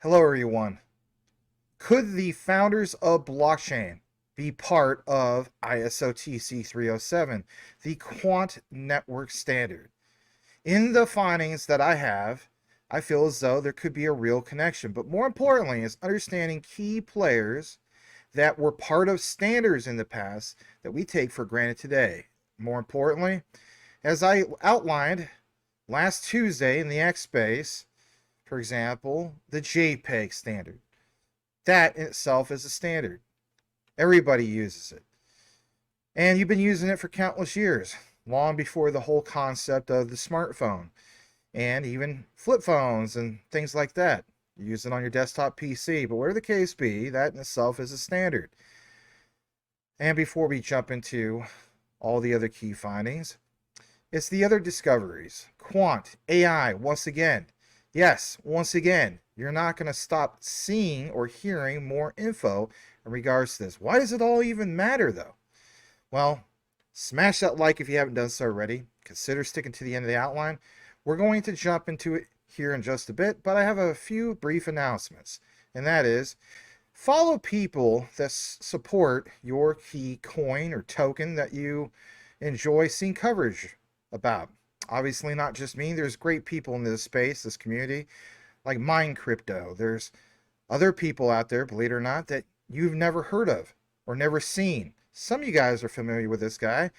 Hello, everyone. Could the founders of blockchain be part of ISO/TC 307, the Quant Network standard? In the findings that I have, I feel as though there could be a real connection. But more importantly, is understanding key players that were part of standards in the past that we take for granted today. More importantly, as I outlined last Tuesday in the X space, for example, the JPEG standard. That in itself is a standard. Everybody uses it. And you've been using it for countless years, long before the whole concept of the smartphone and even flip phones and things like that. You use it on your desktop PC, but whatever the case be, that in itself is a standard. And before we jump into all the other key findings, it's the other discoveries. Quant AI, once again. Yes, once again, you're not going to stop seeing or hearing more info in regards to this. Why does it all even matter, though? Well, smash that like if you haven't done so already. Consider sticking to the end of the outline. We're going to jump into it here in just a bit, but I have a few brief announcements, and that is follow people that support your key coin or token that you enjoy seeing coverage about. Obviously, not just me. There's great people in this space, this community, like Mine Crypto. There's other people out there, believe it or not, that you've never heard of or never seen. Some of you guys are familiar with this guy,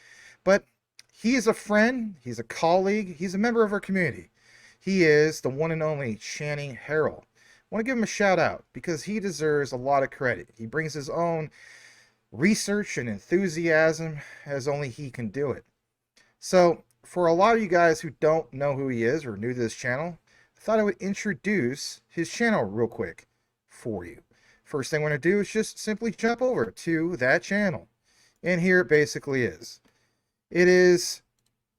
but he is a friend, he's a colleague, he's a member of our community. He is the one and only Channing Harrell. I want to give him a shout out because he deserves a lot of credit. He brings his own research and enthusiasm as only he can do it. So, for a lot of you guys who don't know who he is or new to this channel, I thought I would introduce his channel real quick for you. First thing we're going to do is just simply jump over to that channel. And here it basically is. It is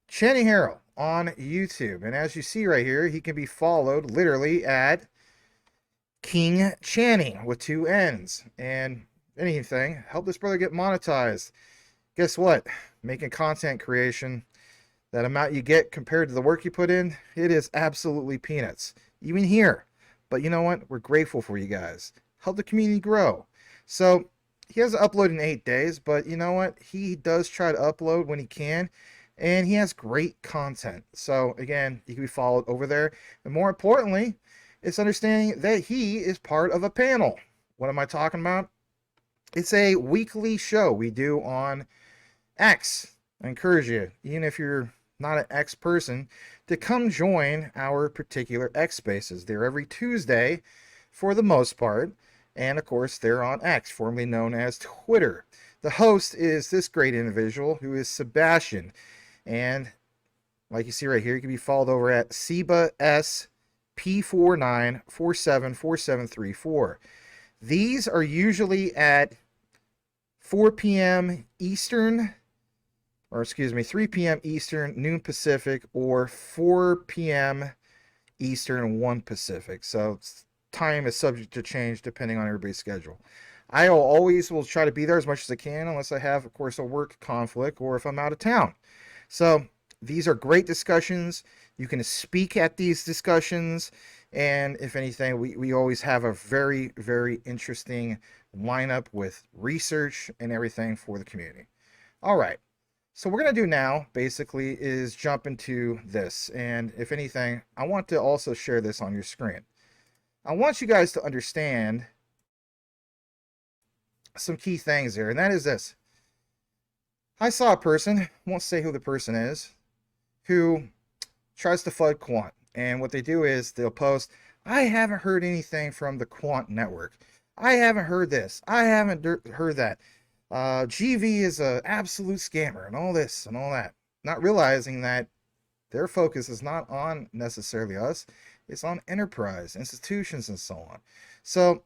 Channing Harrell on YouTube. And as you see right here, he can be followed literally at King Channing with 2 N's. And anything, help this brother get monetized. Guess what? Making content creation, that amount you get compared to the work you put in, it is absolutely peanuts. Even here. But you know what? We're grateful for you guys. Help the community grow. So he has to upload in 8 days, but you know what? He does try to upload when he can, and he has great content. So again, you can be followed over there. And more importantly, it's understanding that he is part of a panel. What am I talking about? It's a weekly show we do on X. I encourage you, even if you're not an X person, to come join our particular X spaces. They're every Tuesday for the most part. And of course, they're on X, formerly known as Twitter. The host is this great individual who is Sebastian. And like you see right here, you can be followed over at Seba S P49474734. These are usually at 4 p.m. Eastern, or excuse me, 3 p.m. Eastern, noon Pacific, or 4 p.m. Eastern, 1 Pacific. So time is subject to change depending on everybody's schedule. I always will try to be there as much as I can, unless I have, of course, a work conflict or if I'm out of town. So these are great discussions. You can speak at these discussions. And if anything, we always have a very, very interesting lineup with research and everything for the community. All right. So what we're going to do now, basically, is jump into this. And if anything, I want to also share this on your screen. I want you guys to understand some key things here, and that is this. I saw a person, won't say who the person is, who tries to flood Quant. And what they do is they'll post, I haven't heard anything from the Quant Network. I haven't heard this. I haven't heard that. GV is an absolute scammer and all this and all that. Not realizing that their focus is not on necessarily us. It's on enterprise, institutions, and so on. So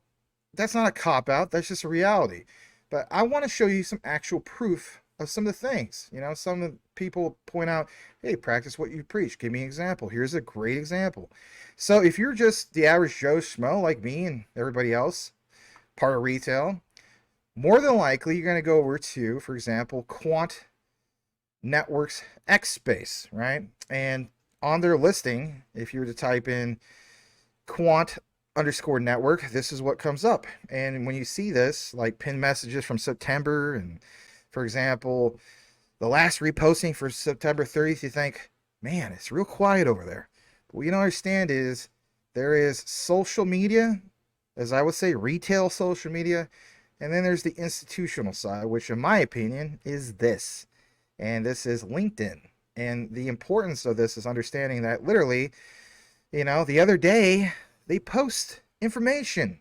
that's not a cop-out. That's just a reality. But I want to show you some actual proof of some of the things. You know, some of the people point out, hey, practice what you preach. Give me an example. Here's a great example. So if you're just the average Joe Schmo like me and everybody else, part of retail, more than likely you're going to go over to, for example, Quant Network's X space, right? And on their listing, if you were to type in Quant underscore network, this is what comes up. And when you see this, like pinned messages from September, and for example, the last reposting for September 30th, you think, man, it's real quiet over there. But what you don't understand is there is social media, as I would say, retail social media, and then there's the institutional side, which in my opinion is this. And this is LinkedIn. And the importance of this is understanding that literally, the other day they post information.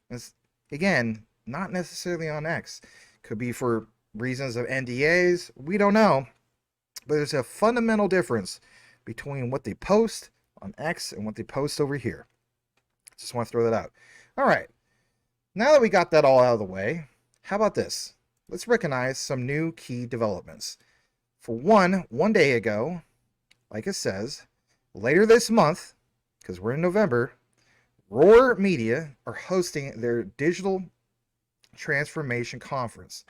It's, again, not necessarily on X. Could be for reasons of NDAs. We don't know. But there's a fundamental difference between what they post on X and what they post over here. Just want to throw that out. All right. Now that we got that all out of the way, how about this? Let's recognize some new key developments. For one day ago, like it says, later this month, because we're in November, Roar Media are hosting their digital transformation conference,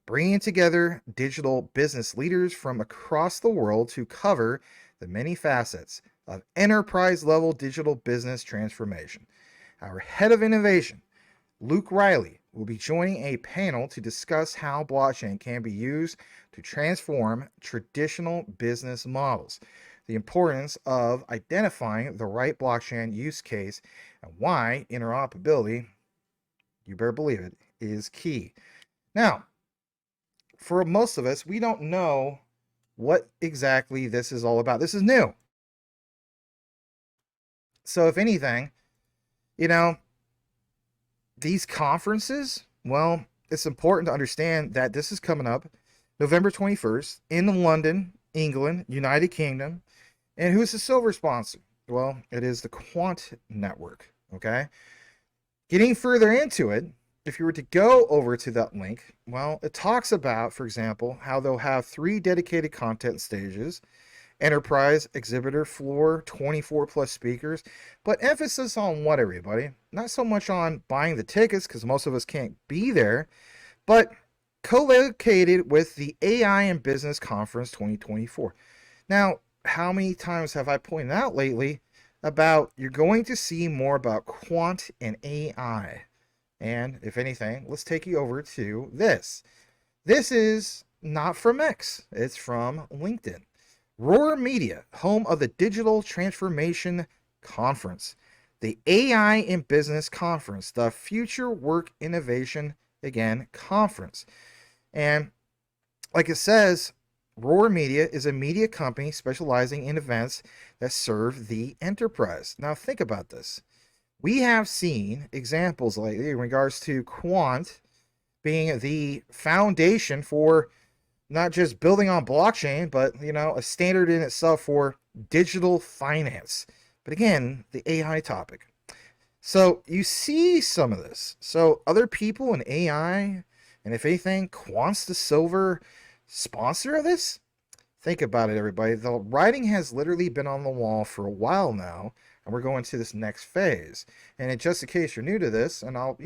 bringing together digital business leaders from across the world to cover the many facets of enterprise-level digital business transformation. Our head of innovation, Luke Riley, will be joining a panel to discuss how blockchain can be used to transform traditional business models, the importance of identifying the right blockchain use case, and why interoperability, you better believe it, is key. Now, for most of us, we don't know what exactly this is all about. This is new. So if anything, these conferences, well, it's important to understand that this is coming up November 21st in London, England, United Kingdom. And who's the silver sponsor? Well, it is the Quant Network, okay? Getting further into it, if you were to go over to that link, well, it talks about, for example, how they'll have 3 dedicated content stages, enterprise, exhibitor floor, 24 plus speakers, but emphasis on what, everybody? Not so much on buying the tickets, because most of us can't be there, but co-located with the AI and Business Conference 2024. Now, how many times have I pointed out lately about you're going to see more about quant and AI? And if anything, let's take you over to this. This is not from X, it's from LinkedIn. Roar Media, home of the Digital Transformation Conference, the AI in Business Conference, the Future Work Innovation, again, conference. And like it says, Roar Media is a media company specializing in events that serve the enterprise. Now think about this. We have seen examples lately in regards to Quant being the foundation for not just building on blockchain, but a standard in itself for digital finance. But again, the AI topic. So you see some of this. So other people in AI, and if anything, Quant's the silver sponsor of this. Think about it, everybody. The writing has literally been on the wall for a while now, and we're going to this next phase. And just in case you're new to this, and I'll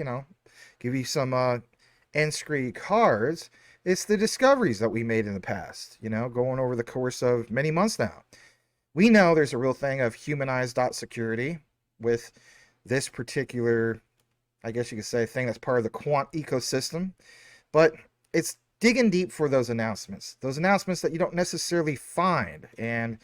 give you some end screen cards. It's the discoveries that we made in the past, going over the course of many months now. We know there's a real thing of humanized security with this particular, I guess you could say, thing that's part of the quant ecosystem. But it's digging deep for those announcements that you don't necessarily find. And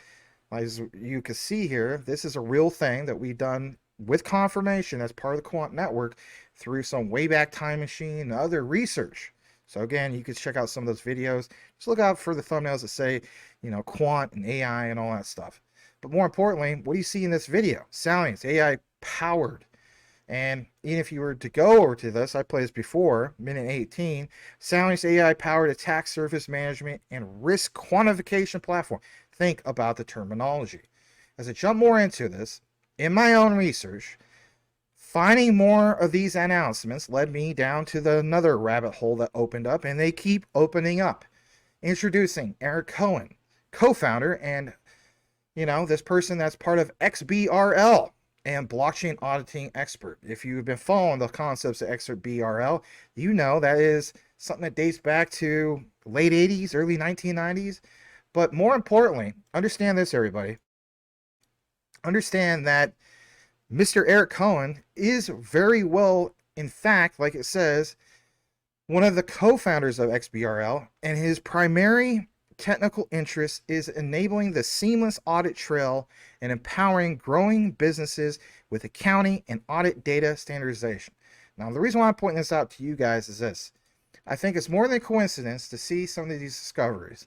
as you can see here, this is a real thing that we've done with confirmation as part of the Quant Network through some Wayback Time Machine and other research. So again, you could check out some of those videos. Just look out for the thumbnails that say, quant and AI and all that stuff. But more importantly, what do you see in this video? Salience, AI powered. And even if you were to go over to this, I played this before, minute 18, Salience AI powered attack surface management and risk quantification platform. Think about the terminology. As I jump more into this, in my own research, finding more of these announcements led me down to another rabbit hole that opened up, and they keep opening up. Introducing Eric Cohen, co-founder, and this person that's part of XBRL and blockchain auditing expert. If you've been following the concepts of XBRL, you know that is something that dates back to late 80s, early 1990s. But more importantly, understand this, everybody. Understand that Mr. Eric Cohen is very well, in fact, like it says, one of the co-founders of XBRL, and his primary technical interest is enabling the seamless audit trail and empowering growing businesses with accounting and audit data standardization. Now, the reason why I'm pointing this out to you guys is this. I think it's more than a coincidence to see some of these discoveries.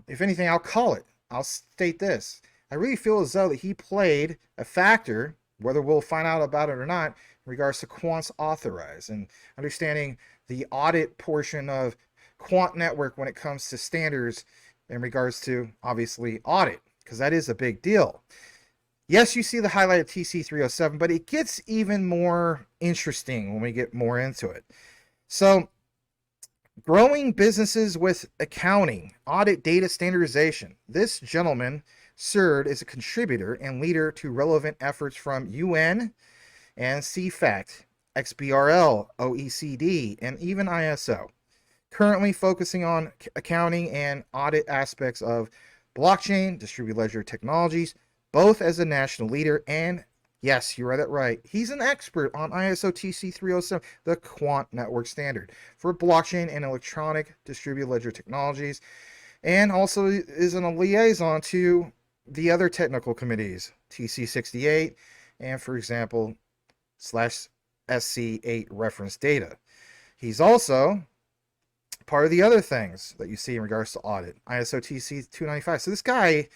If anything, I'll state this. I really feel as though that he played a factor, whether we'll find out about it or not, in regards to Quant's Authorize and understanding the audit portion of Quant Network when it comes to standards in regards to, obviously, audit, because that is a big deal. Yes, you see the highlight of TC307, but it gets even more interesting when we get more into it. So, growing businesses with accounting, audit data standardization. This gentleman served as a contributor and leader to relevant efforts from UN and CFACT, XBRL, OECD, and even ISO. Currently focusing on accounting and audit aspects of blockchain, distributed ledger technologies, both as a national leader and, yes, you read it right, he's an expert on ISO TC307, the Quant Network standard for blockchain and electronic distributed ledger technologies, and also is a liaison to the other technical committees, TC68, and, for example, /SC8 reference data. He's also part of the other things that you see in regards to audit, ISO TC 295. So this guy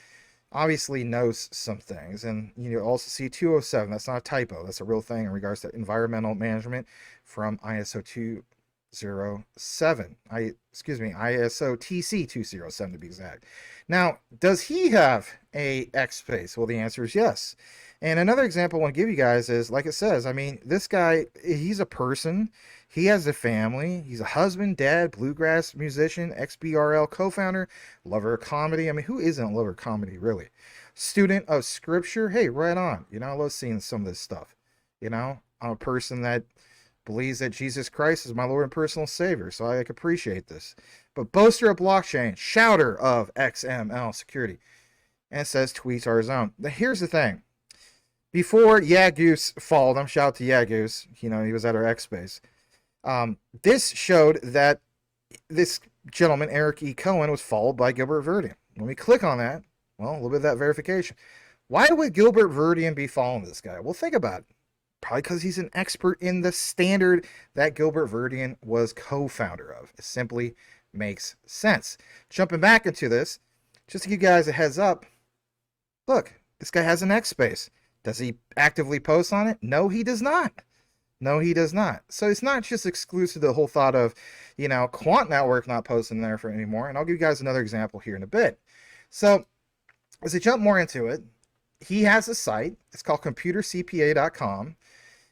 obviously knows some things. And you also see 207. That's not a typo. That's a real thing in regards to environmental management from ISO 207. ISO TC 207 to be exact. Now, does he have a X space? Well, the answer is yes. And another example I want to give you guys is, like it says, I mean, this guy, he's a person. He has a family. He's a husband, dad, bluegrass musician, XBRL co-founder, lover of comedy. I mean, who isn't a lover of comedy, really? Student of scripture. Hey, right on. You know, I love seeing some of this stuff. You know, I'm a person that believes that Jesus Christ is my Lord and personal Savior, so I appreciate this. But boaster of blockchain, shouter of XML security. And it says tweets are his own. Now, here's the thing. Before Yagoose followed him, shout out to Yagoose, you know, he was at our X space. This showed that this gentleman, Eric E. Cohen, was followed by Gilbert Verdian. When we click on that, well, a little bit of that verification. Why would Gilbert Verdian be following this guy? Well, think about it. Probably because he's an expert in the standard that Gilbert Verdian was co-founder of. It simply makes sense. Jumping back into this, just to give you guys a heads up, look, this guy has an X space. Does he actively post on it? No, he does not. No, he does not. So it's not just exclusive to the whole thought of, you know, Quant Network not posting there for anymore. And I'll give you guys another example here in a bit. So as I jump more into it, he has a site. It's called computercpa.com.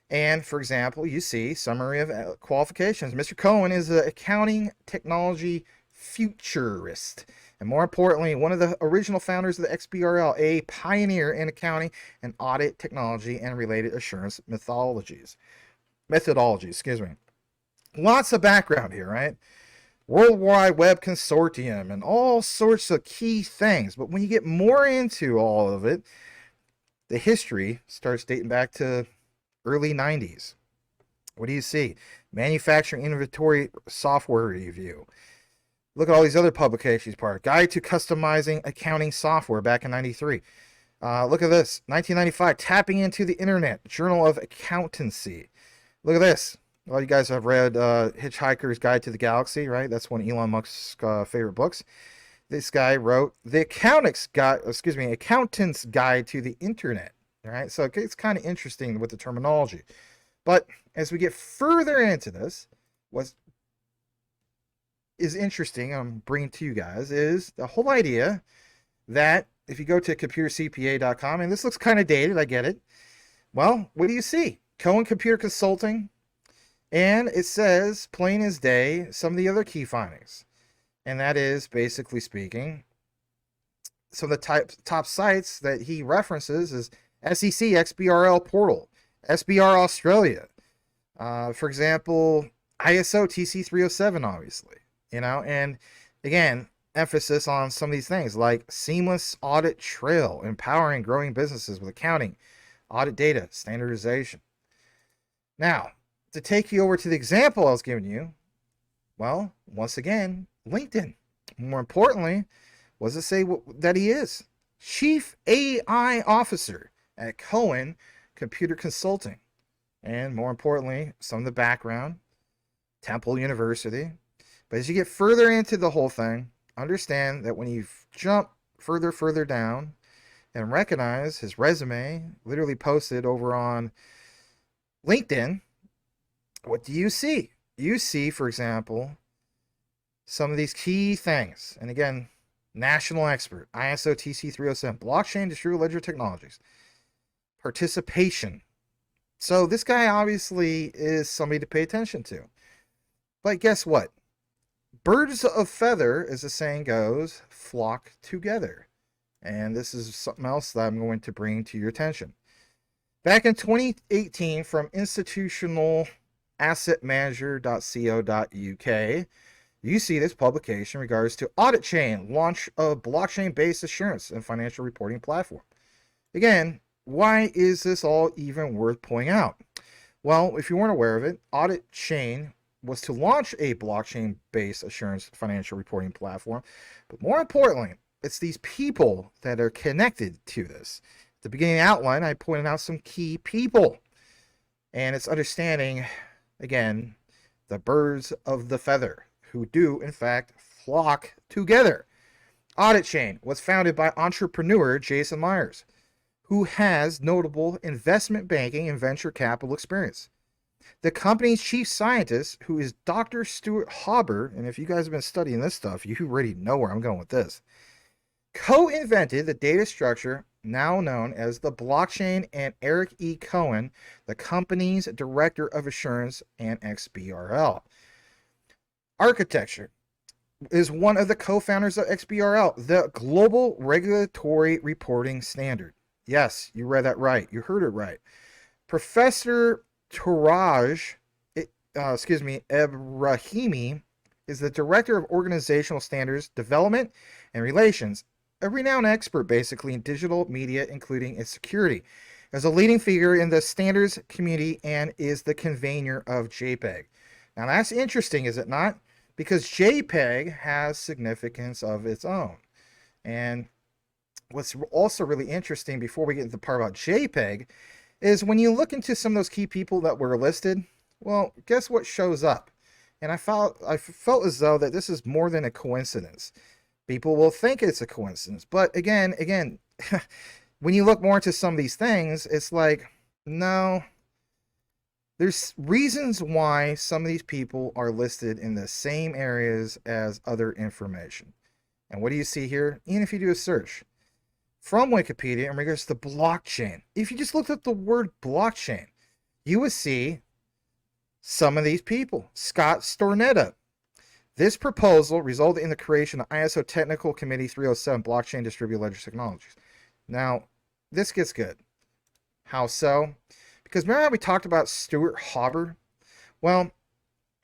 And for example, you see summary of qualifications. Mr. Cohen is an accounting technology futurist. And more importantly, one of the original founders of the XBRL, a pioneer in accounting and audit technology and related assurance methodologies. Lots of background here, right? World Wide Web Consortium and all sorts of key things. But when you get more into all of it, the history starts dating back to early 90s. What do you see? Manufacturing Inventory Software Review. Look at all these other publications part. Guide to Customizing Accounting Software back in 93. Look at this. 1995, Tapping into the Internet, Journal of Accountancy. Look at this. Well, you guys have read Hitchhiker's Guide to the Galaxy, right? That's one of Elon Musk's favorite books. This guy wrote the Accountant's Guide to the Internet. All right, so it's kind of interesting with the terminology. But as we get further into this, what is interesting I'm bringing to you guys is the whole idea that if you go to computercpa.com, and this looks kind of dated, I get it. Well, what do you see? Cohen Computer Consulting, and it says, plain as day, some of the other key findings. And that is, basically speaking, some of the top sites that he references is SEC XBRL portal, SBR Australia. For example, ISO TC307, obviously. You know, and again, emphasis on some of these things like seamless audit trail, empowering growing businesses with accounting, audit data, standardization. Now, to take you over to the example I was giving you, well, once again, LinkedIn. More importantly, what does it say that he is? Chief AI Officer at Cohen Computer Consulting. And more importantly, some of the background, Temple University. But as you get further into the whole thing, understand that when you jump further down and recognize his resume literally posted over on LinkedIn, what do you see? You see, for example, some of these key things. And again, national expert, ISO TC 307, blockchain distributed ledger technologies, participation. So this guy obviously is somebody to pay attention to. But guess what? Birds of feather, as the saying goes, flock together. And this is something else that I'm going to bring to your attention. Back in 2018, from institutionalassetmanager.co.uk, you see this publication in regards to Auditchain, launch of blockchain-based assurance and financial reporting platform. Again, why is this all even worth pointing out? Well, if you weren't aware of it, Auditchain was to launch a blockchain-based assurance financial reporting platform, but more importantly, it's these people that are connected to this. At the beginning of the outline, I pointed out some key people, and it's understanding, again, the birds of the feather, who do, in fact, flock together. Auditchain was founded by entrepreneur Jason Myers, who has notable investment banking and venture capital experience. The company's chief scientist, who is Dr. Stuart Haber, and if you guys have been studying this stuff, you already know where I'm going with this, co-invented the data structure now known as the blockchain, and Eric E. Cohen, the company's director of assurance and XBRL. Architecture is one of the co-founders of XBRL, the Global Regulatory Reporting Standard. Yes, you read that right. You heard it right. Professor Turaj, Ebrahimi is the Director of Organizational Standards Development and Relations, a renowned expert basically in digital media, including its security, as a leading figure in the standards community and is the convener of JPEG. Now that's interesting, is it not? Because JPEG has significance of its own. And what's also really interesting before we get into the part about JPEG is when you look into some of those key people that were listed, well, guess what shows up? And I felt as though that this is more than a coincidence. People will think it's a coincidence, but again, when you look more into some of these things, it's like, no, there's reasons why some of these people are listed in the same areas as other information. And what do you see here? Even if you do a search from Wikipedia in regards to the blockchain, if you just looked up the word blockchain, you would see some of these people. Scott Stornetta. This proposal resulted in the creation of ISO Technical Committee 307 Blockchain Distributed Ledger Technologies. Now, this gets good. How so? Because remember how we talked about Stuart Haber? Well,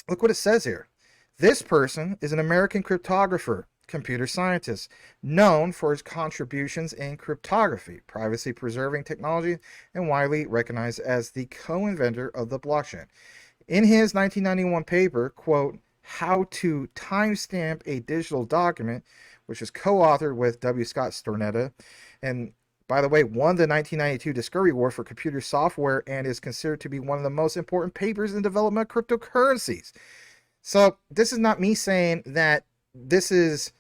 look what it says here. This person is an American cryptographer, computer scientist, known for his contributions in cryptography, privacy-preserving technology, and widely recognized as the co-inventor of the blockchain. In his 1991 paper, quote, How to Timestamp a Digital Document, which is co-authored with W. Scott Stornetta, and by the way, won the 1992 Discovery Award for Computer Software and is considered to be one of the most important papers in development of cryptocurrencies. So this is not me saying that this is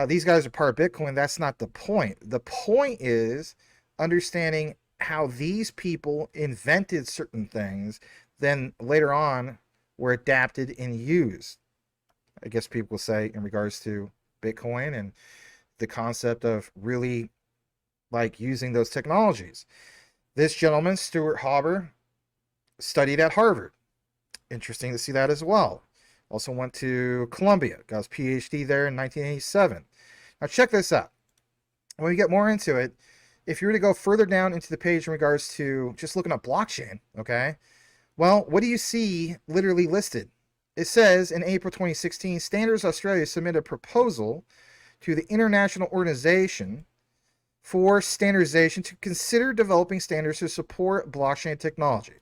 these guys are part of Bitcoin. That's not the point. The point is understanding how these people invented certain things, then later on were adapted and used. I guess people will say in regards to Bitcoin and the concept of really like using those technologies. This gentleman, Stuart Haber, studied at Harvard. Interesting to see that as well. Also went to Columbia, got his PhD there in 1987. Now check this out. When we get more into it, if you were to go further down into the page in regards to just looking up blockchain, okay, well, what do you see literally listed? It says in April 2016, Standards Australia submitted a proposal to the International Organization for standardization to consider developing standards to support blockchain technology.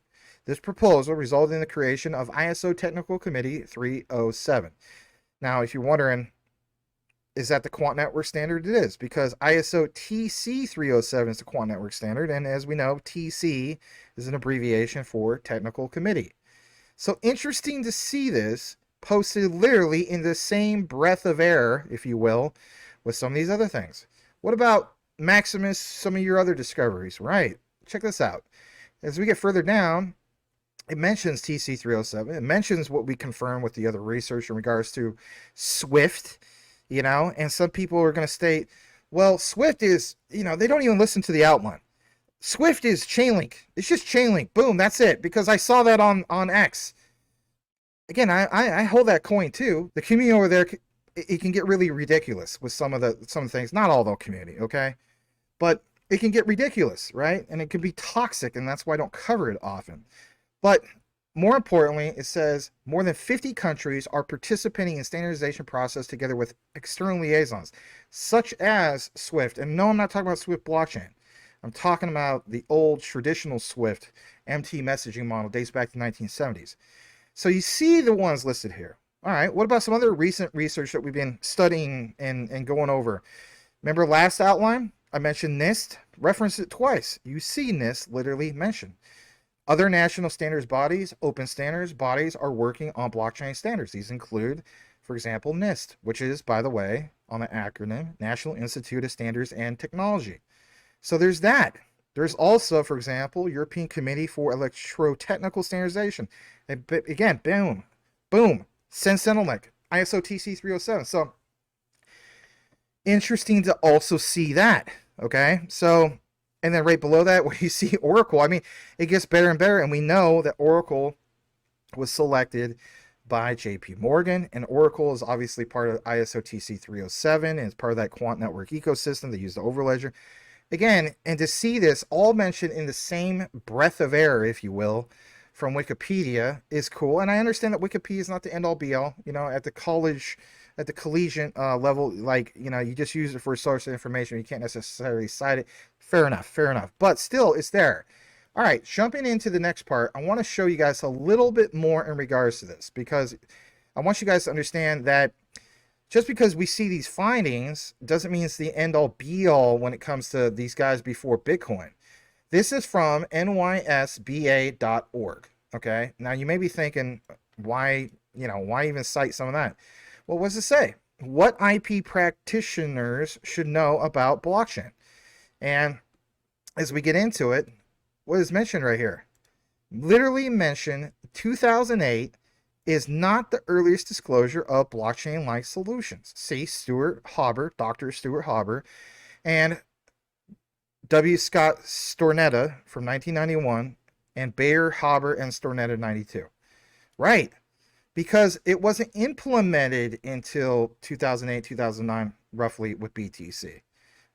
This proposal resulted in the creation of ISO Technical Committee 307. Now, if you're wondering, is that the Quant Network standard? It is, because ISO TC 307 is the Quant Network standard, and as we know, TC is an abbreviation for Technical Committee. So interesting to see this posted literally in the same breath of air, if you will, with some of these other things. What about Maximus, some of your other discoveries? Right, check this out. As we get further down, it mentions TC 307. It mentions what we confirmed with the other research in regards to Swift, and some people are going to state, well, Swift is, they don't even listen to the outline. Swift is Chainlink. It's just Chainlink. Boom, that's it. Because I saw that on X. Again, I hold that coin too. The community over there, it can get really ridiculous with some of the things. Not all the community, okay? But it can get ridiculous, right? And it can be toxic, and that's why I don't cover it often. But more importantly, it says more than 50 countries are participating in standardization process together with external liaisons, such as Swift. And no, I'm not talking about Swift blockchain. I'm talking about the old traditional Swift MT messaging model, dates back to the 1970s. So you see the ones listed here. All right, what about some other recent research that we've been studying and going over? Remember last outline? I mentioned NIST, referenced it twice. You see NIST literally mentioned. Other national standards bodies, open standards bodies, are working on blockchain standards. These include, for example, NIST, which is, by the way, on the acronym, National Institute of Standards and Technology. So there's that. There's also, for example, European Committee for Electrotechnical Standardization. And again, boom, boom, Sentinel Link, ISO TC 307. So interesting to also see that, okay? So, and then right below that, where you see Oracle, I mean, it gets better and better, and we know that Oracle was selected by JP Morgan, and Oracle is obviously part of ISO TC 307, and it's part of that Quant Network ecosystem. They use the Overledger. Again, and to see this all mentioned in the same breath of air, if you will, from Wikipedia is cool. And I understand that Wikipedia is not the end-all be-all. At the collegiate level, you just use it for a source of information. You can't necessarily cite it. Fair enough. But still, it's there. All right, jumping into the next part, I want to show you guys a little bit more in regards to this, because I want you guys to understand that just because we see these findings doesn't mean it's the end-all be-all when it comes to these guys before Bitcoin. This is from nysba.org. Okay, now you may be thinking, why even cite some of that? Well, what does it say? What IP practitioners should know about blockchain? And as we get into it, what is mentioned right here? Literally mentioned 2008 is not the earliest disclosure of blockchain-like solutions. See Stuart Haber, Dr. Stuart Haber, and W. Scott Stornetta from 1991, and Bayer, Haber, and Stornetta 92. Right, because it wasn't implemented until 2008, 2009, roughly, with BTC.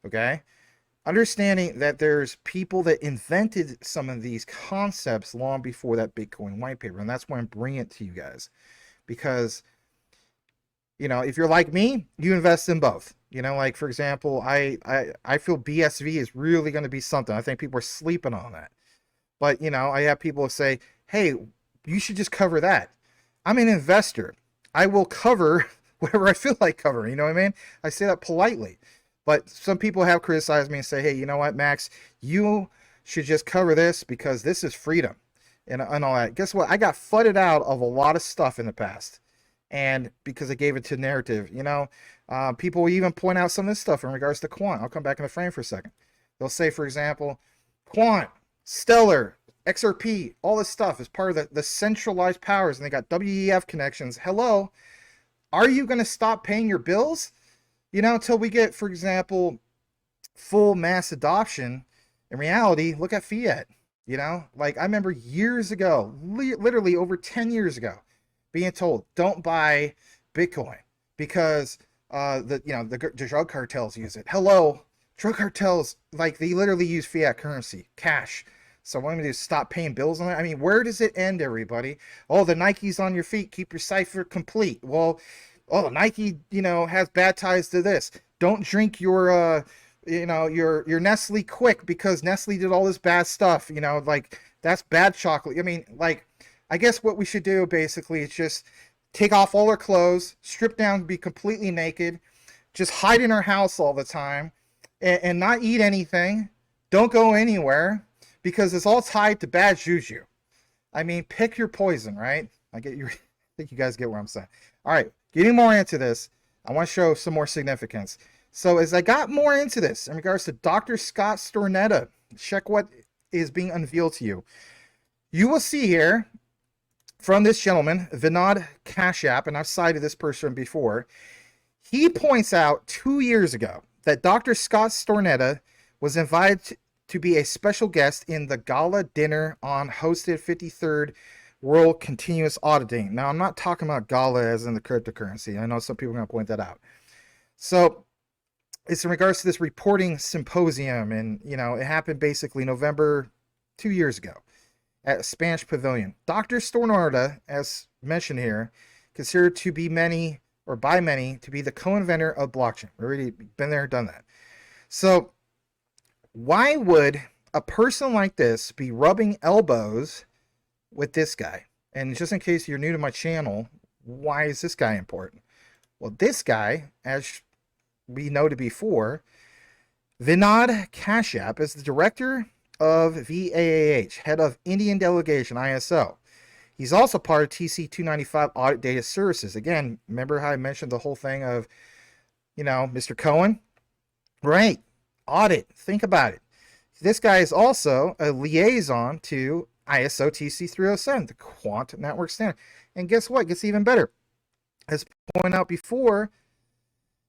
Okay? Understanding that there's people that invented some of these concepts long before that Bitcoin whitepaper, and that's why I'm bringing it to you guys. Because, if you're like me, you invest in both. Like, for example, I feel BSV is really going to be something. I think people are sleeping on that. But, I have people say, hey, you should just cover that. I'm an investor. I will cover whatever I feel like covering. You know what I mean? I say that politely. But some people have criticized me and say, hey, you know what, Max? You should just cover this because this is freedom and all that. Guess what? I got flooded out of a lot of stuff in the past. And because I gave it to narrative, people will even point out some of this stuff in regards to Quant. I'll come back in the frame for a second. They'll say, for example, Quant, Stellar, XRP, all this stuff is part of the centralized powers, and they got WEF connections. Hello, are you going to stop paying your bills? Until we get, for example, full mass adoption. In reality, look at fiat. Like I remember years ago, literally over 10 years ago, being told, don't buy Bitcoin because the drug cartels use it. Hello, drug cartels, like they literally use fiat currency, cash. So what I'm going to do is stop paying bills on it. I mean, where does it end, everybody? Oh, the Nikes on your feet keep your cipher complete. Well, oh, Nike, has bad ties to this. Don't drink your your Nestle Quick because Nestle did all this bad stuff. Like that's bad chocolate. I mean, like, I guess what we should do basically is just take off all our clothes, strip down, be completely naked, just hide in our house all the time, and not eat anything. Don't go anywhere because it's all tied to bad juju. I mean, pick your poison, right? I get you. I think you guys get what I'm saying. All right, getting more into this, I want to show some more significance. So as I got more into this in regards to Dr. Scott Stornetta, check what is being unveiled to you. You will see here from this gentleman, Vinod Kashyap, and I've cited this person before. He points out 2 years ago that Dr. Scott Stornetta was invited to be a special guest in the gala dinner on hosted 53rd World Continuous Auditing. Now, I'm not talking about gala as in the cryptocurrency. I know some people are going to point that out. So it's in regards to this reporting symposium, and it happened basically November 2 years ago at Spanish Pavilion. Dr. Stornetta, as mentioned here, considered to be by many to be the co-inventor of blockchain. We've already been there, done that. So why would a person like this be rubbing elbows with this guy? And just in case you're new to my channel, why is this guy important? Well, this guy, as we noted before, Vinod Kashyap, is the director of VAAH, head of Indian Delegation, ISO. He's also part of TC295 Audit Data Services. Again, remember how I mentioned the whole thing of, Mr. Cohen? Right. Audit. Think about it. This guy is also a liaison to ISO TC307, the Quant Network standard. And guess what? It gets even better. As pointed out before,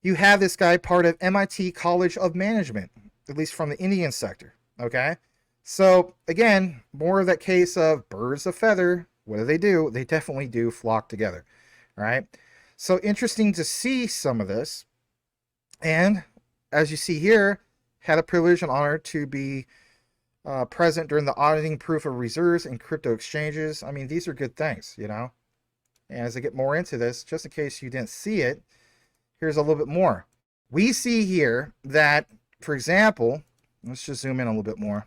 you have this guy part of MIT College of Management, at least from the Indian sector. Okay? So, again, more of that case of birds of feather. What do? They definitely do flock together. All right? So, interesting to see some of this. And as you see here, had a privilege and honor to be present during the auditing proof of reserves and crypto exchanges. I mean, these are good things, And as I get more into this, just in case you didn't see it, here's a little bit more. We see here that, for example, let's just zoom in a little bit more.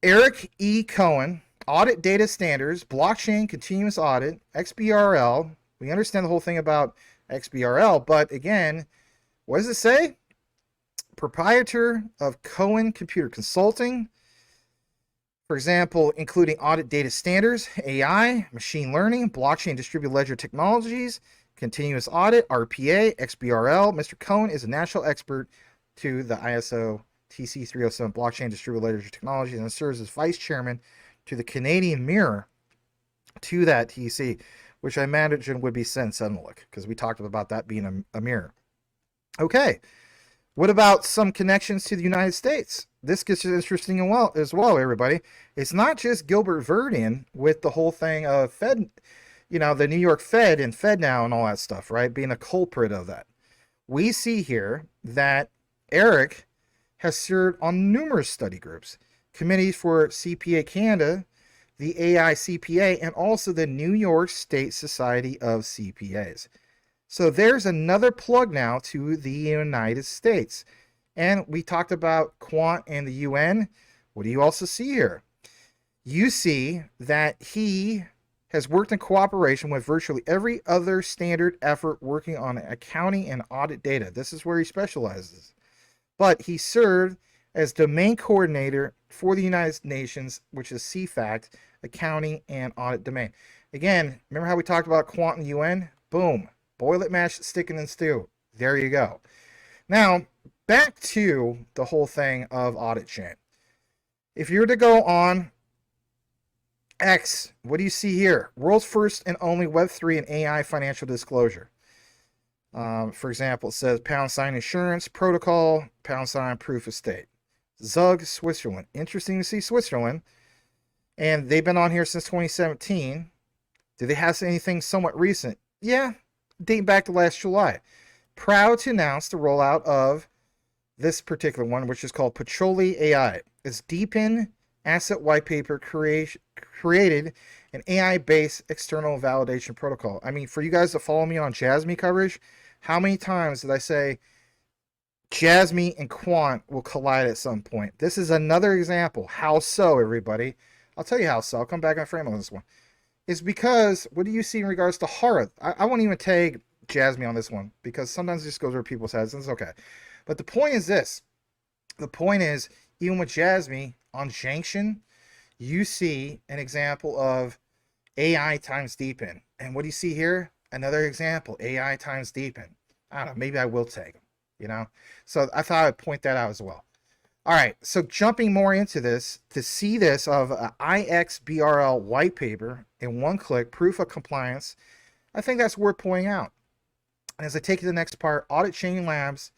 Eric E. Cohen, Audit Data Standards, Blockchain Continuous Audit, XBRL. We understand the whole thing about XBRL, but again, what does it say? Proprietor of Cohen Computer Consulting, for example, including Audit Data Standards, AI, Machine Learning, Blockchain Distributed Ledger Technologies, Continuous Audit, RPA, XBRL. Mr. Cohen is a national expert to the ISO TC307 Blockchain Distributed Ledger Technologies and serves as vice chairman to the Canadian Mirror to that TC, which I imagine would be Sentinel, because we talked about that being a mirror. Okay. What about some connections to the United States? This gets interesting as well, everybody. It's not just Gilbert Verdin with the whole thing of Fed, the New York Fed and FedNow and all that stuff, right? Being a culprit of that. We see here that Eric has served on numerous study groups, committees for CPA Canada, the AI CPA, and also the New York State Society of CPAs. So there's another plug now to the United States. And we talked about Quant and the UN. What do you also see here? You see that he has worked in cooperation with virtually every other standard effort working on accounting and audit data. This is where he specializes. But he served as domain coordinator for the United Nations, which is CFACT, accounting and audit domain. Again, remember how we talked about Quant and UN? Boom. Boil it, mash it, stick it in stew. There you go. Now, back to the whole thing of Auditchain. If you were to go on X, what do you see here? World's first and only Web3 and AI financial disclosure. For example, it says # insurance protocol, # proof of stake. Zug, Switzerland. Interesting to see Switzerland. And they've been on here since 2017. Do they have anything somewhat recent? Yeah. Dating back to last July. Proud to announce the rollout of this particular one, which is called Paciolli AI. It's deepened asset whitepaper created an AI-based external validation protocol. I mean, for you guys that follow me on Jasmine coverage, how many times did I say Jasmy and Quant will collide at some point. This is another example. How so, everybody? I'll tell you how so. I'll come back on frame on this one. It's because, what do you see in regards to horror? I won't even tag Jasmy on this one because sometimes it just goes over people's heads and it's okay. But the point is this. The point is, even with Jasmy on Junction, you see an example of AI times deepen. And what do you see here? Another example, AI times deepen. I don't know, maybe I will tag them, you know? So I thought I'd point that out as well. All right, so jumping more into this, to see this of an XBRL white paper in one click, proof of compliance, I think that's worth pointing out. And as I take you to the next part, Auditchain Labs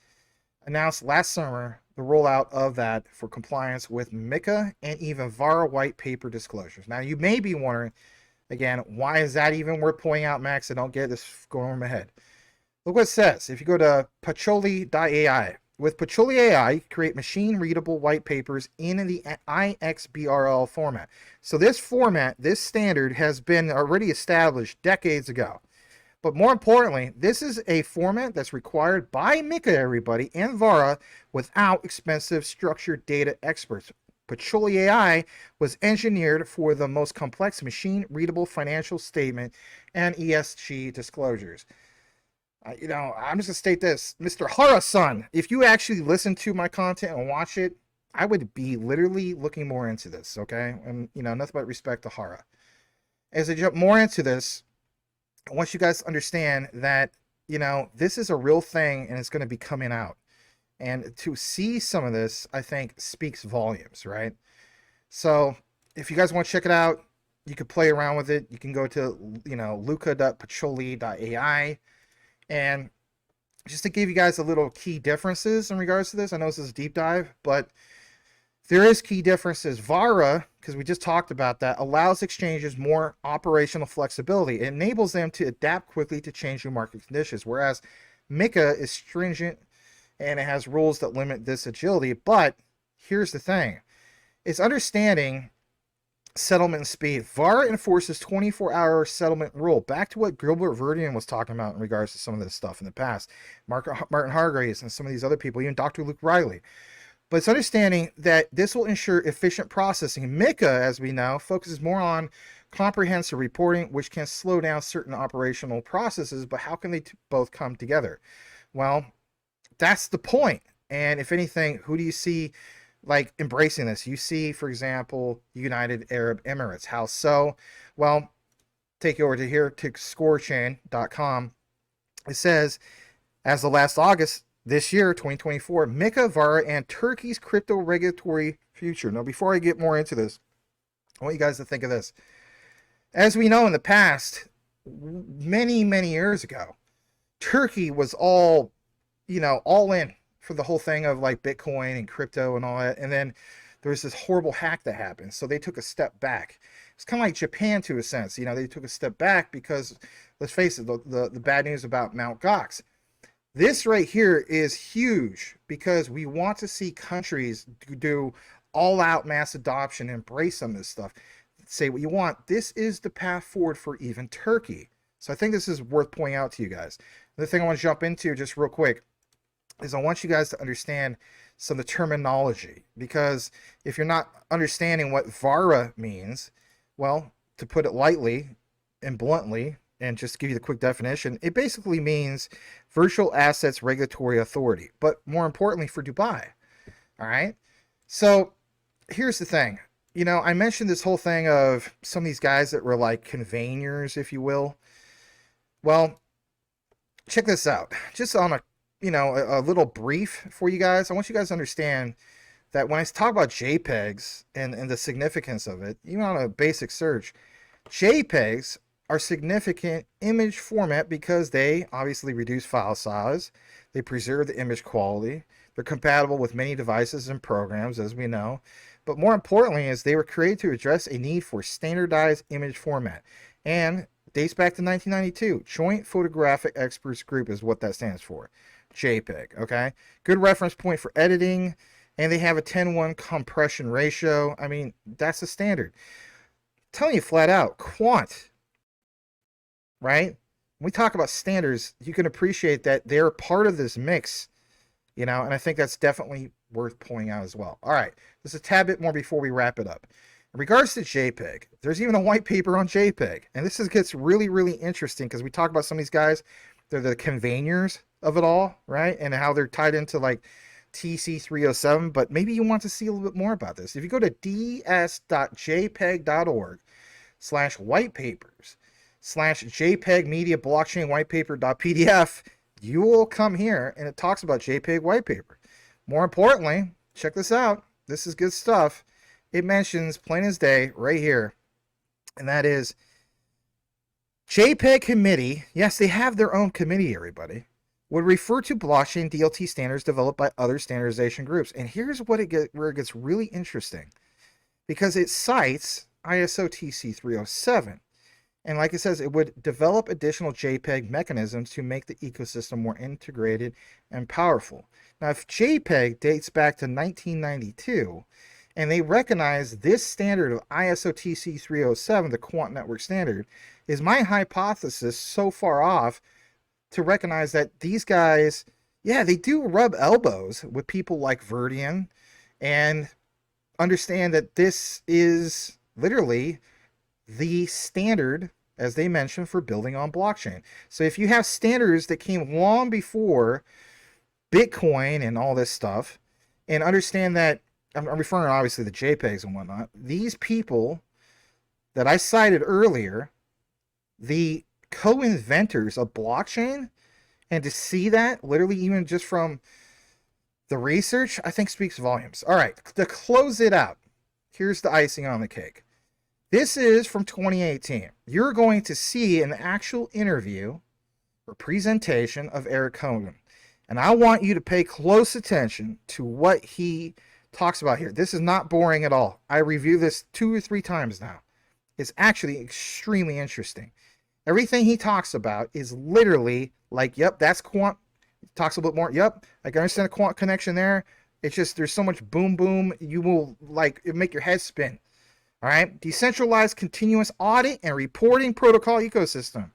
announced last summer the rollout of that for compliance with MiCA and even Vara white paper disclosures. Now, you may be wondering, again, why is that even worth pointing out, Max? I don't get this going over my head. Look what it says. If you go to Paciolli AI, with Paciolli AI, you create machine-readable white papers in the IXBRL format. So this format, this standard, has been already established decades ago. But more importantly, this is a format that's required by MiCA, everybody, and Vara without expensive structured data experts. Paciolli AI was engineered for the most complex machine-readable financial statement and ESG disclosures. I'm just going to state this. Mr. Hara-san, if you actually listen to my content and watch it, I would be literally looking more into this, okay? And, nothing but respect to Hara. As I jump more into this, I want you guys to understand that, this is a real thing and it's going to be coming out. And to see some of this, I think, speaks volumes, right? So if you guys want to check it out, you can play around with it. You can go to, luca.paciolli.ai. And just to give you guys a little key differences in regards to this, I know this is a deep dive, but there is key differences. Vara, because we just talked about that, allows exchanges more operational flexibility. It enables them to adapt quickly to changing market conditions, whereas MiCA is stringent and it has rules that limit this agility. But here's the thing. It's understanding settlement speed. Vara enforces 24-hour settlement rule. Back to what Gilbert Verdian was talking about in regards to some of this stuff in the past. Martin Hargraves and some of these other people, even Dr. Luke Riley. But it's understanding that this will ensure efficient processing. MiCA, as we know, focuses more on comprehensive reporting, which can slow down certain operational processes, but how can they both come together? Well, that's the point. And if anything, who do you see like embracing this? You see, for example, United Arab Emirates. How so? Well, take you over to here to scorechain.com. It says, as of last August this year, 2024, MiCA, Vara, and Turkey's crypto regulatory future. Now, before I get more into this, I want you guys to think of this. As we know in the past, many, many years ago, Turkey was all in for the whole thing of like Bitcoin and crypto and all that. And then there was this horrible hack that happened. So they took a step back. It's kind of like Japan to a sense. They took a step back because, let's face it, the bad news about Mt. Gox. This right here is huge because we want to see countries do all-out mass adoption, embrace some of this stuff. Say what you want. This is the path forward for even Turkey. So I think this is worth pointing out to you guys. The thing I want to jump into just real quick is I want you guys to understand some of the terminology, because if you're not understanding what Vara means, well, to put it lightly and bluntly, and just give you the quick definition, it basically means Virtual Assets Regulatory Authority, but more importantly for Dubai. All right. So here's the thing. I mentioned this whole thing of some of these guys that were like conveners, if you will. Well, check this out. Just on a little brief for you guys. I want you guys to understand that when I talk about JPEGs and the significance of it, even on a basic search, JPEGs are significant image format because they obviously reduce file size, they preserve the image quality, they're compatible with many devices and programs, as we know, but more importantly is they were created to address a need for standardized image format, and dates back to 1992. Joint Photographic Experts Group is what that stands for. JPEG, okay? Good reference point for editing, and they have a 10:1 compression ratio. I mean, that's the standard. I'm telling you flat out, Quant, right? When we talk about standards, you can appreciate that they're part of this mix, you know, and I think that's definitely worth pointing out as well. All right, just a tad bit more before we wrap it up. In regards to JPEG, there's even a white paper on JPEG, and gets really, really interesting because we talk about some of these guys, they're the conveners of it all, right? And how they're tied into like TC307, but maybe you want to see a little bit more about this. If you go to ds.jpeg.org/whitepapers/JPEG media blockchain whitepaper.pdf, you will come here and it talks about JPEG whitepaper. More importantly, check this out. This is good stuff. It mentions plain as day right here, and that is JPEG committee. Yes, they have their own committee, everybody. Would refer to blockchain DLT standards developed by other standardization groups. And here's where it gets really interesting, because it cites ISO TC 307. And like it says, it would develop additional JPEG mechanisms to make the ecosystem more integrated and powerful. Now, if JPEG dates back to 1992, and they recognize this standard of ISO TC 307, the Quant Network standard, is my hypothesis so far off to recognize that these guys, yeah, they do rub elbows with people like Verdian and understand that this is literally the standard, as they mentioned, for building on blockchain. So if you have standards that came long before Bitcoin and all this stuff, and understand that, I'm referring obviously to the JPEGs and whatnot, these people that I cited earlier, the co-inventors of blockchain, and to see that literally even just from the research, I think speaks volumes. All right, to close it out, here's the icing on the cake. This is from 2018. You're going to see an actual interview or presentation of Eric Cohen, and I want you to pay close attention to what he talks about here. This is not boring at all. I reviewed this 2 or 3 times now. It's actually extremely interesting. Everything he talks about is literally like, yep, that's quant. He talks a little bit more. Yep, I can understand the quant connection there. It's just there's so much boom boom. You will like it make your head spin. All right, decentralized continuous audit and reporting protocol ecosystem.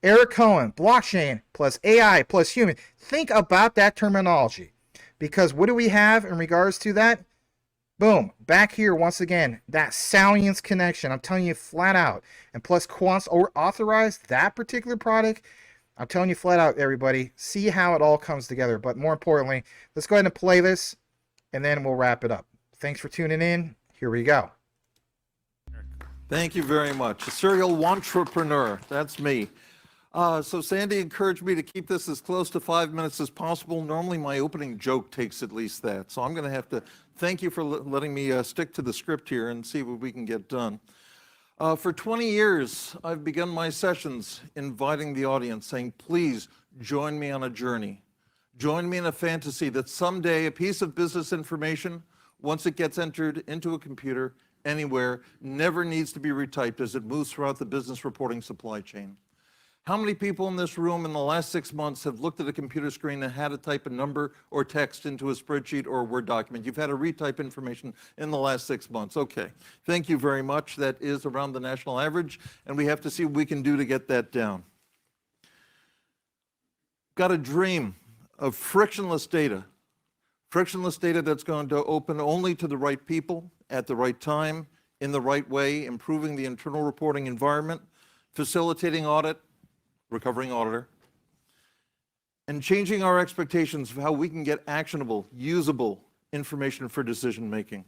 Eric Cohen, blockchain plus AI plus human. Think about that terminology. Because what do we have in regards to that? Boom, back here once again, that salience connection. I'm telling you flat out. And plus Quants authorized that particular product. I'm telling you flat out, everybody, see how it all comes together. But more importantly, let's go ahead and play this, and then we'll wrap it up. Thanks for tuning in. Here we go. Thank you very much. A serial entrepreneur, that's me. So Sandy encouraged me to keep this as close to 5 minutes as possible. Normally my opening joke takes at least that. So I'm going to have to thank you for letting me stick to the script here and see what we can get done. For 20 years, I've begun my sessions inviting the audience, saying, please join me on a journey. Join me in a fantasy that someday a piece of business information, once it gets entered into a computer anywhere, never needs to be retyped as it moves throughout the business reporting supply chain. How many people in this room in the last 6 months have looked at a computer screen and had to type a number or text into a spreadsheet or a Word document? You've had to retype information in the last 6 months. Okay, thank you very much. That is around the national average, and we have to see what we can do to get that down. Got a dream of frictionless data that's going to open only to the right people at the right time, in the right way, improving the internal reporting environment, facilitating audit, recovering auditor, and changing our expectations of how we can get actionable, usable information for decision making.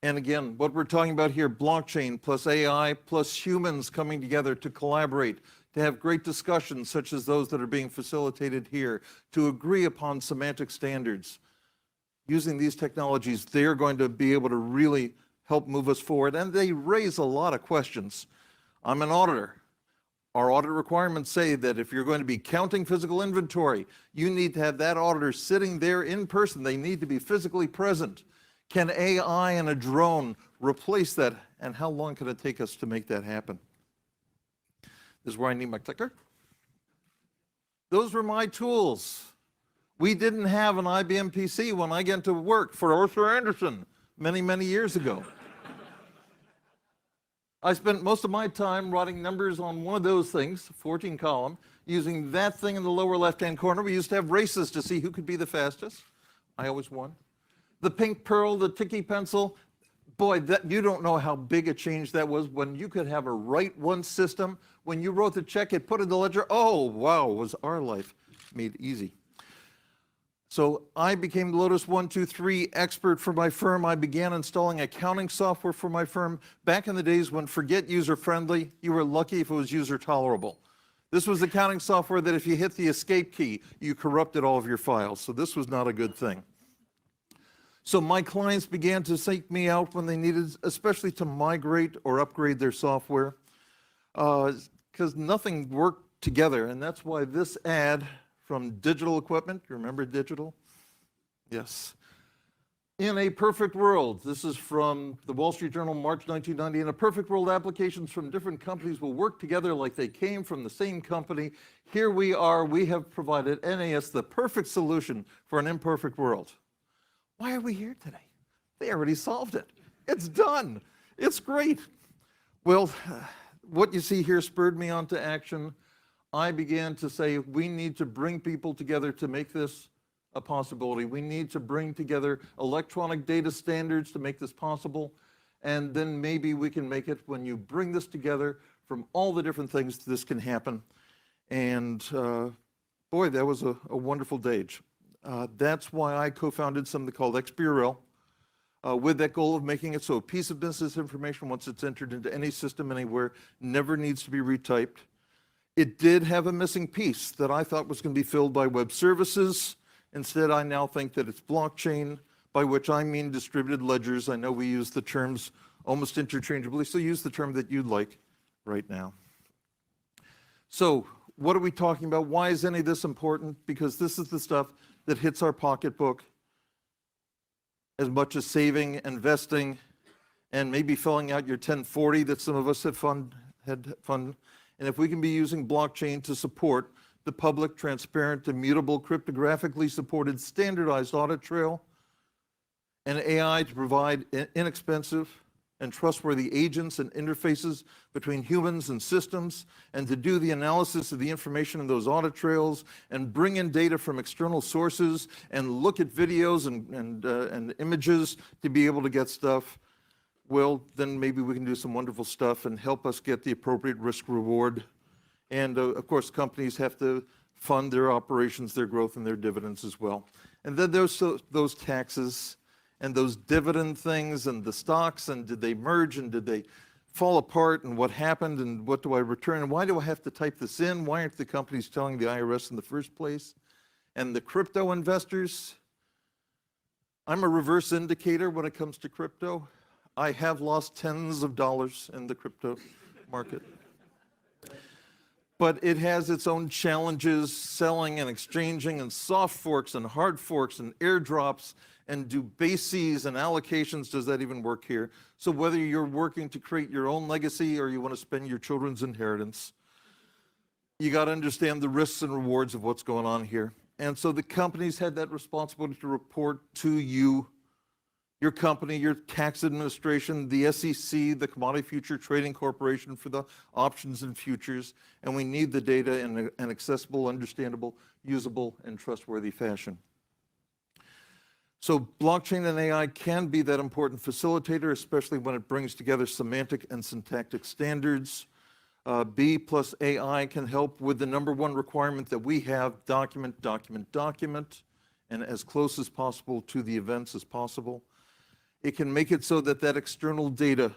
And again, what we're talking about here, blockchain plus AI plus humans coming together to collaborate, to have great discussions such as those that are being facilitated here, to agree upon semantic standards. Using these technologies, they're going to be able to really help move us forward, and they raise a lot of questions. I'm an auditor. Our audit requirements say that if you're going to be counting physical inventory, you need to have that auditor sitting there in person. They need to be physically present. Can AI and a drone replace that? And how long can it take us to make that happen? This is where I need my clicker. Those were my tools. We didn't have an IBM PC when I got to work for Arthur Andersen many, many years ago. I spent most of my time writing numbers on one of those things, 14 column, using that thing in the lower left-hand corner. We used to have races to see who could be the fastest. I always won. The pink pearl, the Tiki pencil, boy, that, you don't know how big a change that was when you could have a write one system. When you wrote the check, it put in the ledger. Oh, wow, was our life made easy. So I became the Lotus 123 expert for my firm. I began installing accounting software for my firm back in the days when forget user-friendly, you were lucky if it was user-tolerable. This was accounting software that if you hit the escape key, you corrupted all of your files. So this was not a good thing. So my clients began to seek me out when they needed, especially to migrate or upgrade their software, because nothing worked together. And that's why this ad from Digital Equipment, you remember digital? Yes. In a perfect world, this is from the Wall Street Journal, March 1990. In a perfect world, applications from different companies will work together like they came from the same company. Here we are, we have provided NAS the perfect solution for an imperfect world. Why are we here today? They already solved it. It's done. It's great. Well, what you see here spurred me on to action. I began to say, we need to bring people together to make this a possibility. We need to bring together electronic data standards to make this possible. And then maybe we can make it when you bring this together from all the different things this can happen. And boy, that was a wonderful day. That's why I co-founded something called XBRL, with that goal of making it so a piece of business information, once it's entered into any system anywhere, never needs to be retyped. It did have a missing piece that I thought was going to be filled by web services. Instead, I now think that it's blockchain, by which I mean distributed ledgers. I know we use the terms almost interchangeably, so use the term that you'd like right now. So what are we talking about? Why is any of this important? Because this is the stuff that hits our pocketbook as much as saving, investing, and maybe filling out your 1040 that some of us had fun. And if we can be using blockchain to support the public, transparent, immutable, cryptographically supported, standardized audit trail, and AI to provide inexpensive and trustworthy agents and interfaces between humans and systems, and to do the analysis of the information in those audit trails, and bring in data from external sources, and look at videos and images to be able to get stuff, well, then maybe we can do some wonderful stuff and help us get the appropriate risk reward. And of course, companies have to fund their operations, their growth, and their dividends as well. And then there's those taxes and those dividend things and the stocks, and did they merge and did they fall apart, and what happened, and what do I return, and why do I have to type this in? Why aren't the companies telling the IRS in the first place? And the crypto investors, I'm a reverse indicator when it comes to crypto. I have lost tens of dollars in the crypto market. But it has its own challenges, selling and exchanging, and soft forks and hard forks and airdrops, and do bases and allocations. Does that even work here? So whether you're working to create your own legacy or you want to spend your children's inheritance, you got to understand the risks and rewards of what's going on here. And so the companies had that responsibility to report to you, your company, your tax administration, the SEC, the Commodity Future Trading Corporation for the options and futures, and we need the data in an accessible, understandable, usable, and trustworthy fashion. So blockchain and AI can be that important facilitator, especially when it brings together semantic and syntactic standards. B plus AI can help with the number one requirement that we have, document, document, document, and as close as possible to the events as possible. It can make it so that that external data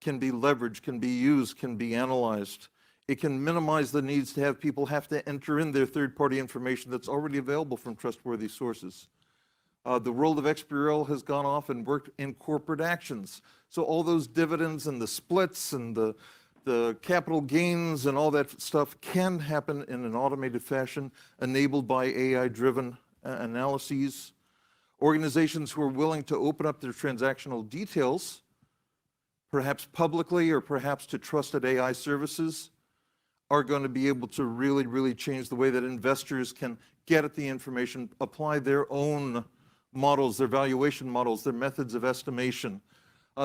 can be leveraged, can be used, can be analyzed. It can minimize the needs to have people have to enter in their third-party information that's already available from trustworthy sources. The world of XBRL has gone off and worked in corporate actions. So all those dividends and the splits and the capital gains and all that stuff can happen in an automated fashion, enabled by AI-driven analyses. Organizations who are willing to open up their transactional details, perhaps publicly or perhaps to trusted AI services, are going to be able to really, really change the way that investors can get at the information, apply their own models, their valuation models, their methods of estimation.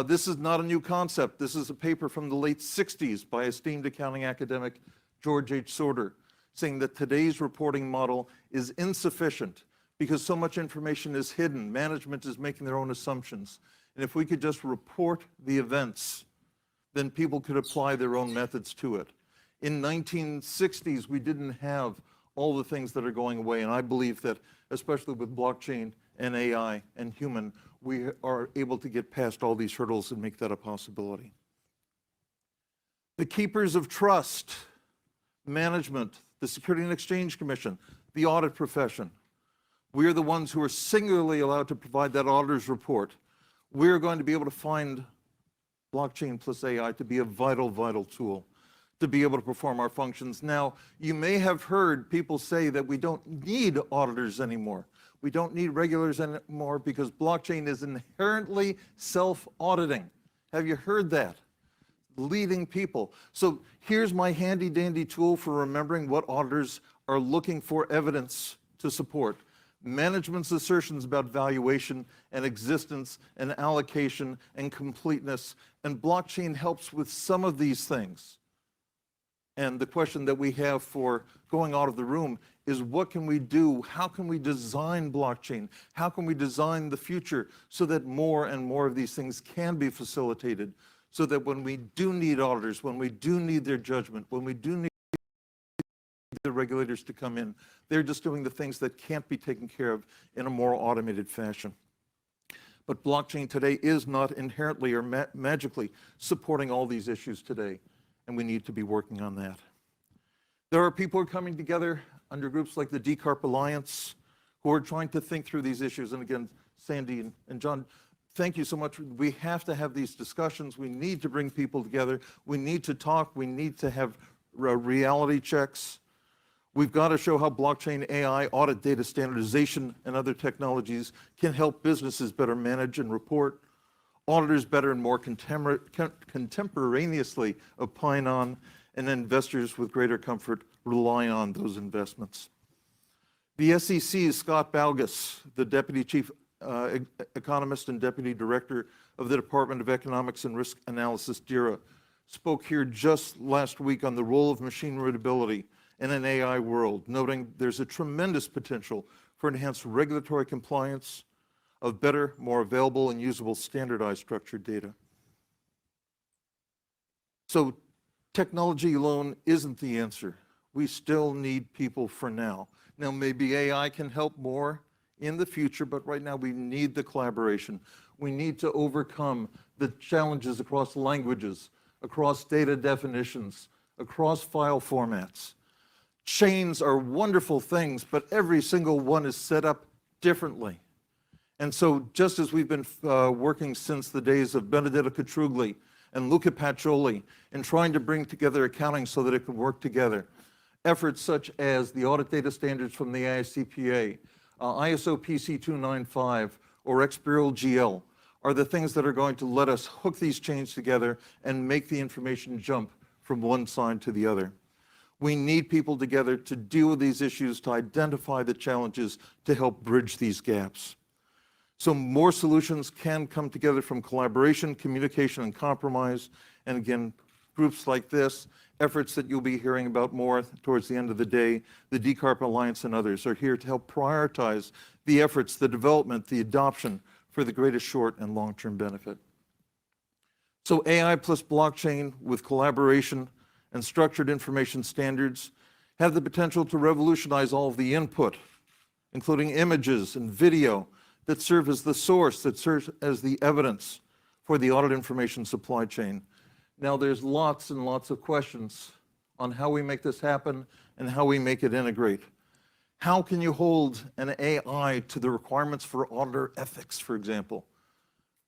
This is not a new concept. This is a paper from the late 60s by esteemed accounting academic George H. Sorter, saying that today's reporting model is insufficient because so much information is hidden. Management is making their own assumptions. And if we could just report the events, then people could apply their own methods to it. In 1960s, we didn't have all the things that are going away. And I believe that, especially with blockchain and AI and human, we are able to get past all these hurdles and make that a possibility. The keepers of trust, management, the Security and Exchange Commission, the audit profession. We are the ones who are singularly allowed to provide that auditor's report. We're going to be able to find blockchain plus AI to be a vital, vital tool to be able to perform our functions. Now, you may have heard people say that we don't need auditors anymore. We don't need regulars anymore because blockchain is inherently self-auditing. Have you heard that? Leading people. So here's my handy dandy tool for remembering what auditors are looking for evidence to support. Management's assertions about valuation and existence and allocation and completeness, and blockchain helps with some of these things. And the question that we have for going out of the room is, what can we do? How can we design blockchain? How can we design the future so that more and more of these things can be facilitated, so that when we do need auditors, when we do need their judgment, when we do need the regulators to come in, they're just doing the things that can't be taken care of in a more automated fashion. But blockchain today is not inherently or magically supporting all these issues today, and we need to be working on that. There are people who are coming together under groups like the Decarp Alliance who are trying to think through these issues. And again, Sandy and John, thank you so much. We have to have these discussions. We need to bring people together. We need to talk. We need to have reality checks. We've got to show how blockchain, AI, audit data standardization, and other technologies can help businesses better manage and report, auditors better and more contemporaneously opine on, and investors with greater comfort rely on those investments. The SEC's Scott Balgus, the Deputy Chief Economist and Deputy Director of the Department of Economics and Risk Analysis, DERA, spoke here just last week on the role of machine readability in an AI world, noting there's a tremendous potential for enhanced regulatory compliance of better, more available and usable standardized structured data. So technology alone isn't the answer. We still need people for now. Now, maybe AI can help more in the future, but right now we need the collaboration. We need to overcome the challenges across languages, across data definitions, across file formats. Chains are wonderful things, but every single one is set up differently. And so just as we've been working since the days of Benedetto Catrugli and Luca Pacioli in trying to bring together accounting so that it can work together, efforts such as the audit data standards from the AICPA, ISO PC 295, or XBRL GL are the things that are going to let us hook these chains together and make the information jump from one side to the other. We need people together to deal with these issues, to identify the challenges, to help bridge these gaps. So more solutions can come together from collaboration, communication, and compromise. And again, groups like this, efforts that you'll be hearing about more towards the end of the day, the Decarp Alliance and others are here to help prioritize the efforts, the development, the adoption for the greatest short and long-term benefit. So AI plus blockchain with collaboration and structured information standards have the potential to revolutionize all of the input, including images and video that serve as the source, that serves as the evidence for the audit information supply chain. Now, there's lots and lots of questions on how we make this happen and how we make it integrate. How can you hold an AI to the requirements for auditor ethics, for example?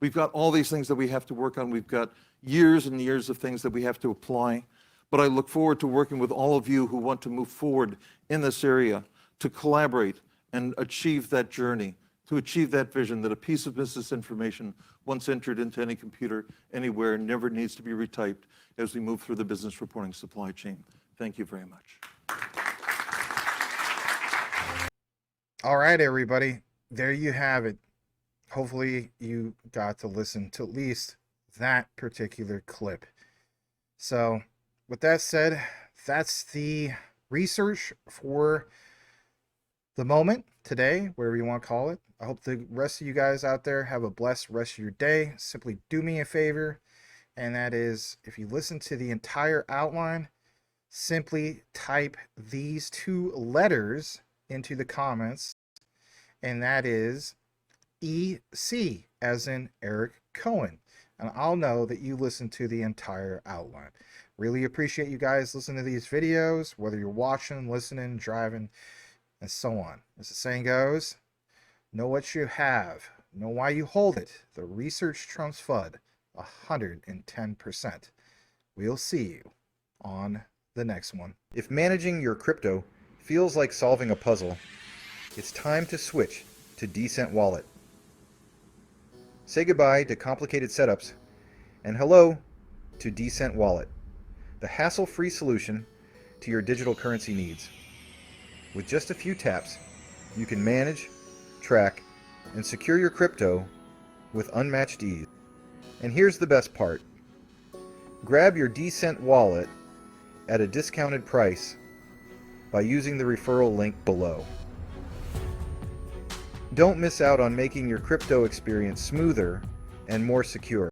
We've got all these things that we have to work on. We've got years and years of things that we have to apply. But I look forward to working with all of you who want to move forward in this area to collaborate and achieve that journey, to achieve that vision that a piece of business information once entered into any computer anywhere never needs to be retyped as we move through the business reporting supply chain. Thank you very much. All right, everybody. There you have it. Hopefully you got to listen to at least that particular clip. So with that said, that's the research for the moment, today, whatever you want to call it. I hope the rest of you guys out there have a blessed rest of your day. Simply do me a favor, and that is, if you listen to the entire outline, simply type these two letters into the comments, and that is EC, as in Eric Cohen. And I'll know that you listened to the entire outline. Really appreciate you guys listening to these videos, whether you're watching, listening, driving, and so on. As the saying goes, know what you have, know why you hold it. The research trumps FUD 110%. We'll see you on the next one. If managing your crypto feels like solving a puzzle, it's time to switch to Decent Wallet. Say goodbye to complicated setups and hello to Decent Wallet, the hassle-free solution to your digital currency needs. With just a few taps, you can manage, track, and secure your crypto with unmatched ease. And here's the best part. Grab your Decent Wallet at a discounted price by using the referral link below. Don't miss out on making your crypto experience smoother and more secure.